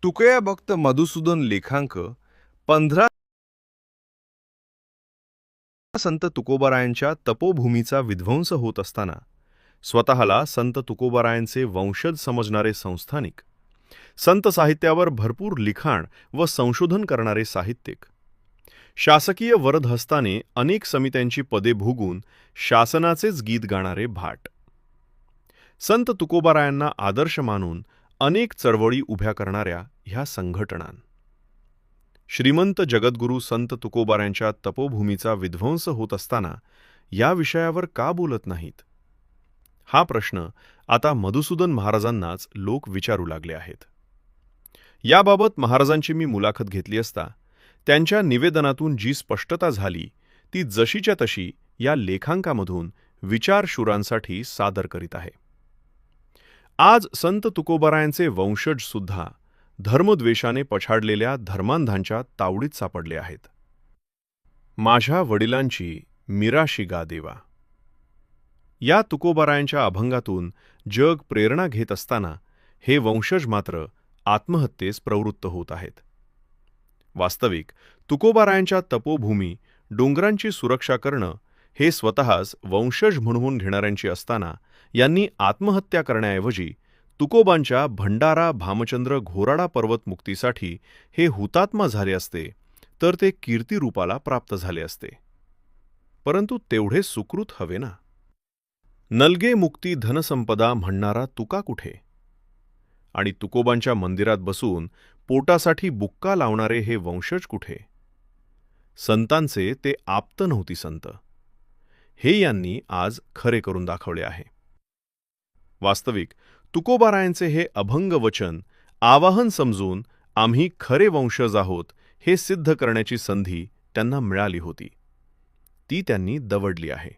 टुकया भक्त मधुसूदन लेखांक 15 संत तुकोबारायांच्या तपोभूमीचा विध्वंस होत असताना स्वतःला संत तुकोबारायांचे वंशज समजणारे संस्थानिक, संत साहित्यावर भरपूर लिखाण व संशोधन करणारे साहित्यिक, शासकीय वरदहस्ताने अनेक समित्यांची पदे भोगून शासनाचेच गीत गाणारे भाट, संत तुकोबारायांना आदर्श मानून अनेक चळवळी उभ्या करणाऱ्या ह्या संघटना, श्रीमंत जगद्गुरू संत तुकोबारायांच्या तपोभूमीचा विध्वंस होत असताना या विषयावर का बोलत नाहीत? हा प्रश्न आता मधुसूदन महाराजांनाच लोक विचारू लागले आहेत. याबाबत महाराजांची मी मुलाखत घेतली असता त्यांच्या निवेदनातून जी स्पष्टता झाली ती जशीच्या तशी या लेखांकामधून विचारशूरांसाठी सादर करीत आहे. आज संत तुकोबारायांचे वंशज सुद्धा धर्मद्वेषाने पछाडलेल्या धर्मांधांच्या तावडीत सापडले आहेत. माझ्या वडिलांची मिराशी गा देवा या तुकोबारायांच्या अभंगातून जग प्रेरणा घेत असताना हे वंशज मात्र आत्महत्येस प्रवृत्त होत आहेत. वास्तविक तुकोबारायांच्या तपोभूमी डोंगरांची सुरक्षा करणं हे स्वतःच वंशज म्हणून घेणाऱ्यांची असताना यांनी आत्महत्या करण्याऐवजी तुकोबांच्या भंडारा भामचंद्र घोराडा पर्वत मुक्तीसाठी हे हुतात्मा झाले असते तर ते कीर्तिरूपाला प्राप्त झाले असते. परंतु तेवढे सुकृत हवे ना. नलगे मुक्ती धनसंपदा म्हणणारा तुका कुठे? आणि तुकोबांच्या मंदिरात बसून पोटासाठी बुक्का लावणारे हे वंशज कुठे? संतांचे ते आप्त नव्हती संत, हे यांनी आज खरे करून दाखवले आहे. वास्तविक तुकोबारायांचे हे अभंग वचन आवाहन समजून आम्ही खरे वंशज आहोत हे सिद्ध करण्याची संधी त्यांना मिळाली होती. ती त्यांनी दवडली आहे.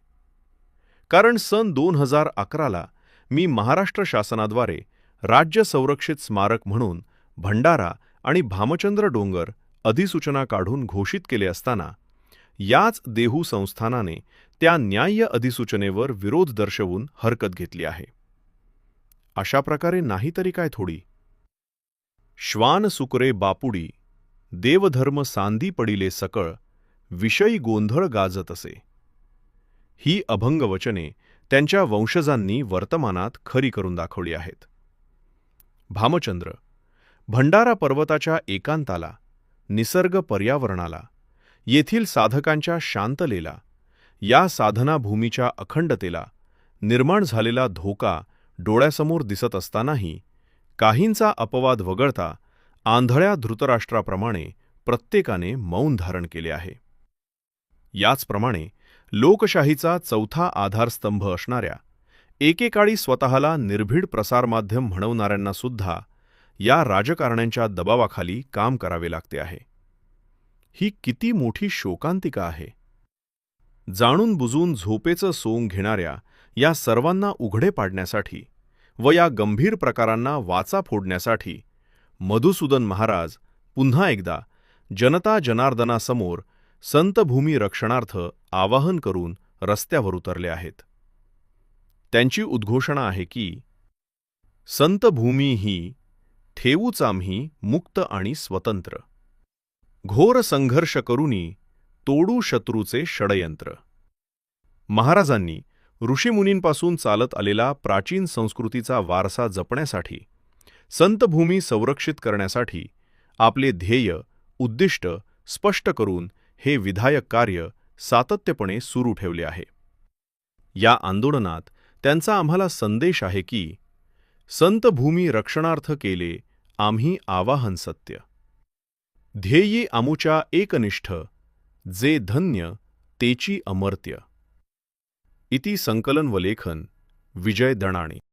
कारण सन 2011ला मी महाराष्ट्र शासनाद्वारे राज्य संरक्षित स्मारक म्हणून भंडारा आणि भामचंद्र डोंगर अधिसूचना काढून घोषित केले असताना याच देहू संस्थानाने त्या न्याय्य अधिसूचनेवर विरोध दर्शवून हरकत घेतली आहे. अशा प्रकारे नाही तरी काय थोडी. श्वान सुकरे बापुडी देवधर्म सांदी पडिले सकळ विषयी गोंधळ गाजत असे. ही अभंगवचने त्यांच्या वंशजांनी वर्तमानात खरी करून दाखवली आहेत. भामचंद्र भंडारा पर्वताच्या एकांताला, निसर्ग पर्यावरणाला, येथील साधकांच्या शांततेला, या साधना भूमीच्या अखंडतेला निर्माण झालेला धोका डोळ्यासमोर दिसत असतानाही काहींचा अपवाद वगळता आंधळ्या धृतराष्ट्राप्रमाणे प्रत्येकाने मौन धारण केले आहे. याचप्रमाणे लोकशाहीचा चौथा आधारस्तंभ असणाऱ्या, एकेकाळी स्वतःला निर्भीड प्रसारमाध्यम म्हणवणाऱ्यांना सुद्धा या राजकारण्यांच्या दबावाखाली काम करावे लागते आहे. ही किती मोठी शोकांतिका आहे. जाणून बुजून झोपेचं सोंग घेणाऱ्या या सर्वांना उघडे पाडण्यासाठी व या गंभीर प्रकारांना वाचा फोडण्यासाठी मधुसूदन महाराज पुन्हा एकदा जनता जनार्दनासमोर संतभूमी रक्षणार्थ आवाहन करून रस्त्यावर उतरले आहेत. त्यांची उद्घोषणा आहे की संतभूमी ही ठेवूच आम्ही मुक्त आणि स्वतंत्र, घोर संघर्ष करूनी तोडू शत्रूचे षडयंत्र. महाराजांनी ऋषीमुनींपासून चालत आलेला प्राचीन संस्कृतीचा वारसा जपण्यासाठी, संतभूमी संरक्षित करण्यासाठी आपले ध्येय उद्दिष्ट स्पष्ट करून हे विधायक कार्य सातत्यपणे सुरू ठेवले आहे. या आंदोलनात त्यांचा आम्हाला संदेश आहे की संतभूमी रक्षणार्थ केले आम्ही आवाहन सत्य, ध्येयी आमुच्या एकनिष्ठ, जे धन्य तेची अमर्त्य. इति संकलन व लेखन विजय दणाणे.